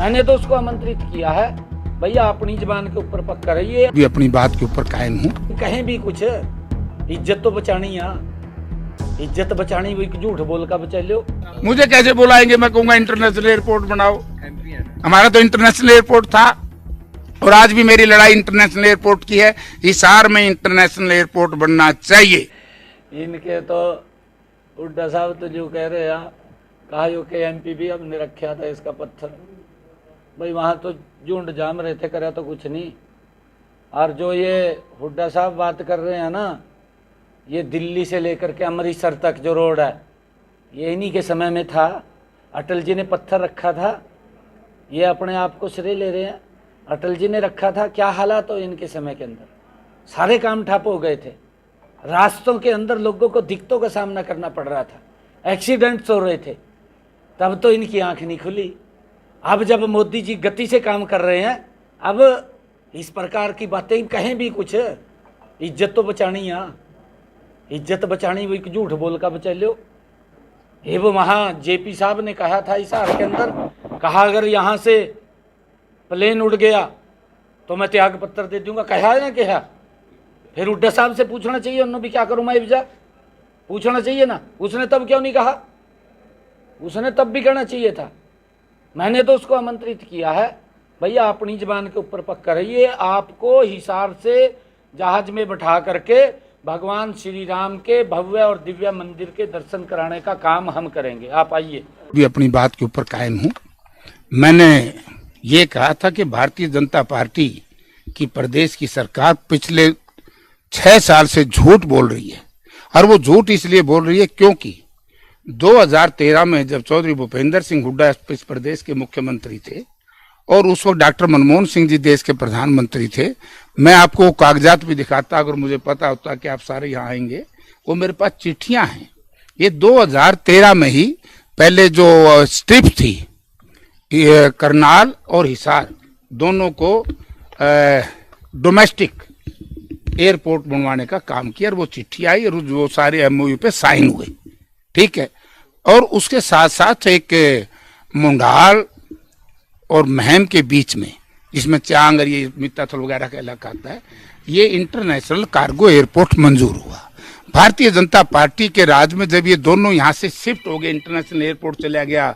मैंने तो उसको आमंत्रित किया है, भैया अपनी जबान के ऊपर पक्का रहिए। भी अपनी बात के ऊपर कायम हूँ। कहीं भी कुछ इज्जत तो बचानी है, इज्जत बचानी, वो झूठ बोल का बचा लो। मुझे कैसे बुलाएंगे? मैं कहूंगा इंटरनेशनल एयरपोर्ट बनाओ। हमारा तो इंटरनेशनल एयरपोर्ट था और आज भी मेरी लड़ाई इंटरनेशनल एयरपोर्ट की है। हिसार में इंटरनेशनल एयरपोर्ट बनना चाहिए। इनके तो हुड्डा साहब तो जो कह रहे हैं, कहा यो के एमपी भी हमने रखा था इसका पत्थर, भाई वहाँ तो झुंड जाम रहे थे, करा तो कुछ नहीं। और जो ये हुड्डा साहब बात कर रहे हैं ना, ये दिल्ली से लेकर के अमृतसर तक जो रोड है, ये इन्हीं के समय में था। अटल जी ने पत्थर रखा था, ये अपने आप को श्रेय ले रहे हैं। अटल जी ने रखा था, क्या हालात हो इनके समय के अंदर, सारे काम ठप हो गए थे। रास्तों के अंदर लोगों को दिक्कतों का सामना करना पड़ रहा था, एक्सीडेंट्स हो रहे थे, तब तो इनकी आंख नहीं खुली। अब जब मोदी जी गति से काम कर रहे हैं, अब इस प्रकार की बातें कहीं भी कुछ इज्जत तो बचानी है, इज्जत बचानी, वो झूठ बोल का बचा लो। ये वो वहाँ जेपी साहब ने कहा था हिसार के अंदर, कहा अगर यहाँ से प्लेन उड़ गया तो मैं त्याग पत्र दे दूंगा, कहा है ना कहा। फिर हुड्डा साहब से पूछना चाहिए, उन्होंने भी क्या करूँ मैं इब्जा, पूछना चाहिए ना। उसने तब क्यों नहीं कहा? उसने तब भी कहना चाहिए था। मैंने तो उसको आमंत्रित किया है, भैया अपनी जबान के ऊपर पक्का रहिए। आपको हिसार से जहाज में बैठा करके भगवान श्री राम के भव्य और दिव्य मंदिर के दर्शन कराने का काम हम करेंगे, आप आइए। भी अपनी बात के ऊपर कायम हूँ। मैंने ये कहा था कि भारतीय जनता पार्टी की प्रदेश की सरकार पिछले 6 साल से झूठ बोल रही है, और वो झूठ इसलिए बोल रही है क्योंकि 2013 में जब चौधरी भूपेंद्र सिंह हुड्डा इस प्रदेश के मुख्यमंत्री थे और उस वक्त डॉक्टर मनमोहन सिंह जी देश के प्रधानमंत्री थे, मैं आपको कागजात भी दिखाता अगर मुझे पता होता कि आप सारे यहाँ आएंगे। वो मेरे पास चिट्ठियां हैं। ये 2013 में ही पहले जो स्ट्रिप थी करनाल और हिसार दोनों को डोमेस्टिक एयरपोर्ट बनवाने का काम किया, और वो चिट्ठी आई और वो सारे एमओयू पे साइन हुए, ठीक है। और उसके साथ साथ एक मुंडाल और महम के बीच में, जिसमें चांग और ये मित्ताथल वगैरह का इलाका आता है, ये इंटरनेशनल कार्गो एयरपोर्ट मंजूर हुआ। भारतीय जनता पार्टी के राज में जब ये दोनों यहाँ से शिफ्ट हो गए, इंटरनेशनल एयरपोर्ट चला गया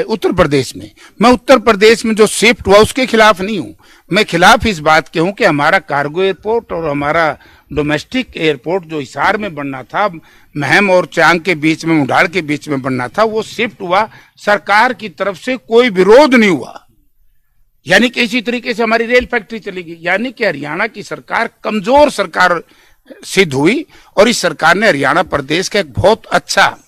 उत्तर प्रदेश में। मैं उत्तर प्रदेश में जो शिफ्ट हुआ उसके खिलाफ नहीं हूँ, मैं खिलाफ इस बात के हूँ कि हमारा कार्गो एयरपोर्ट और हमारा डोमेस्टिक एयरपोर्ट जो हिसार में बनना था, महम और चांग के बीच में, मुंडाल के बीच में बनना था, वो शिफ्ट हुआ। सरकार की तरफ से कोई विरोध नहीं हुआ, यानी कि इसी तरीके से हमारी रेल फैक्ट्री चलेगी। यानी कि हरियाणा की सरकार कमजोर सरकार सिद्ध हुई, और इस सरकार ने हरियाणा प्रदेश का एक बहुत अच्छा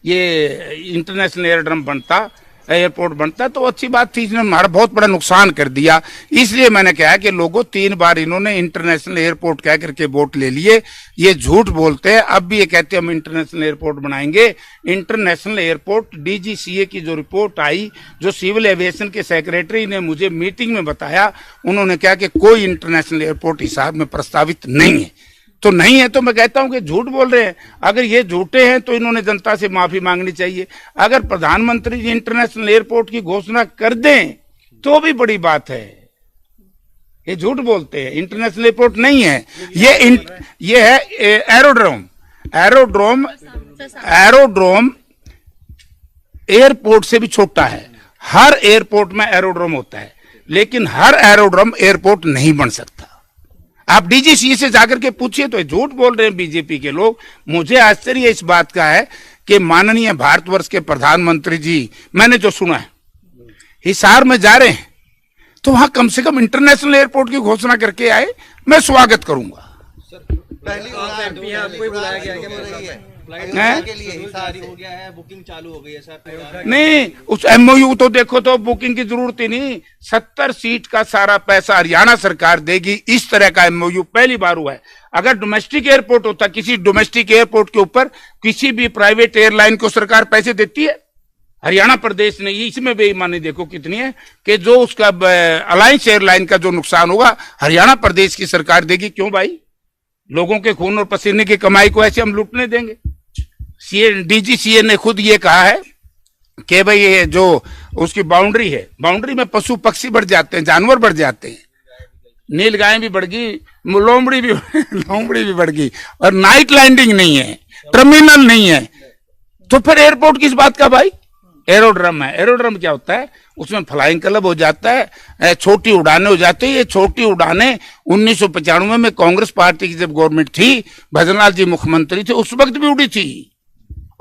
ये इंटरनेशनल एयरपोर्ट बनता तो अच्छी बात थी। इसने हमारा बहुत बड़ा नुकसान कर दिया। इसलिए मैंने कहा कि लोगों 3 बार इन्होंने इंटरनेशनल एयरपोर्ट कह करके वोट ले लिए, ये झूठ बोलते हैं। अब भी ये कहते हैं हम इंटरनेशनल एयरपोर्ट बनाएंगे। इंटरनेशनल एयरपोर्ट डीजीसीए की जो रिपोर्ट आई, जो सिविल एविएशन के सेक्रेटरी ने मुझे मीटिंग में बताया, उन्होंने कहा कि कोई इंटरनेशनल एयरपोर्ट हिसार में प्रस्तावित नहीं है। तो नहीं है तो मैं कहता हूं कि झूठ बोल रहे हैं। अगर ये झूठे हैं तो इन्होंने जनता से माफी मांगनी चाहिए। अगर प्रधानमंत्री जी इंटरनेशनल एयरपोर्ट की घोषणा कर दें तो भी बड़ी बात है। ये झूठ बोलते हैं, इंटरनेशनल एयरपोर्ट नहीं है, ये है एरोड्रोम। एरोड्रोम एयरपोर्ट से भी छोटा है। हर एयरपोर्ट में एरोड्रोम होता है, लेकिन हर एरोड्रोम एयरपोर्ट नहीं बन सकता। आप डीजीसीए से जाकर के पूछिए, तो झूठ बोल रहे हैं बीजेपी के लोग। मुझे आश्चर्य इस बात का है कि माननीय भारतवर्ष के प्रधानमंत्री जी, मैंने जो सुना है, हिसार में जा रहे हैं तो वहां कम से कम इंटरनेशनल एयरपोर्ट की घोषणा करके आए, मैं स्वागत करूंगा। पहली आपको ही बुलाया गया के लिए जारी हो गया है, बुकिंग चालू हो गई है सर। नहीं, उस एमओयू तो देखो तो बुकिंग की जरूरत ही नहीं। 70 सीट का सारा पैसा हरियाणा सरकार देगी। इस तरह का एमओयू पहली बार हुआ है। अगर डोमेस्टिक एयरपोर्ट होता, किसी डोमेस्टिक एयरपोर्ट के ऊपर किसी भी प्राइवेट एयरलाइन को सरकार पैसे देती है? हरियाणा प्रदेश ने, इसमें बेईमानी देखो कितनी है कि जो उसका अलायंस एयरलाइन का जो नुकसान होगा हरियाणा प्रदेश की सरकार देगी। क्यों भाई? लोगों के खून और पसीने की कमाई को ऐसे हम लूटने देंगे? डीजीसीए ने खुद ये कहा है कि भाई ये जो उसकी बाउंड्री है, बाउंड्री में पशु पक्षी बढ़ जाते हैं, जानवर बढ़ जाते हैं, नील गाय भी बढ़ गई, लोमड़ी भी बढ़ गई, और नाइट लैंडिंग नहीं है, टर्मिनल नहीं है, तो फिर एयरपोर्ट किस बात का भाई? एरोड्रम है। एरोड्रम क्या होता है? उसमें फ्लाइंग क्लब हो जाता है, छोटी उड़ानें हो जाती है। ये छोटी उड़ानें 1995 में कांग्रेस पार्टी की जब गवर्नमेंट थी, भजनलाल जी मुख्यमंत्री थे, उस वक्त भी उड़ी थी,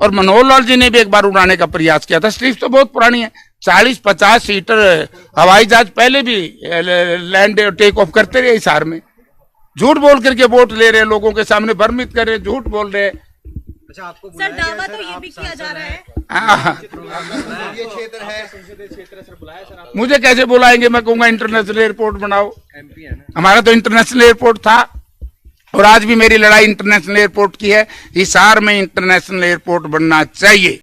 और मनोहर लाल जी ने भी एक बार उड़ाने का प्रयास किया था। स्ट्रिप तो बहुत पुरानी है, 40-50 सीटर हवाई जहाज पहले भी लैंड टेक ऑफ करते रहे हिसार में। झूठ बोल करके वोट ले रहे, लोगों के सामने भ्रमित कर रहे, झूठ बोल रहे। अच्छा, आपको सर दावा तो ये भी किया जा रहा है, ये क्षेत्र है, संसदीय क्षेत्र सर बुलाया सर आप? मुझे कैसे बुलाएंगे? मैं कहूंगा इंटरनेशनल एयरपोर्ट बनाओ। MP है ना? हमारा तो इंटरनेशनल एयरपोर्ट था, और आज भी मेरी लड़ाई इंटरनेशनल एयरपोर्ट की है। हिसार में इंटरनेशनल एयरपोर्ट बनना चाहिए।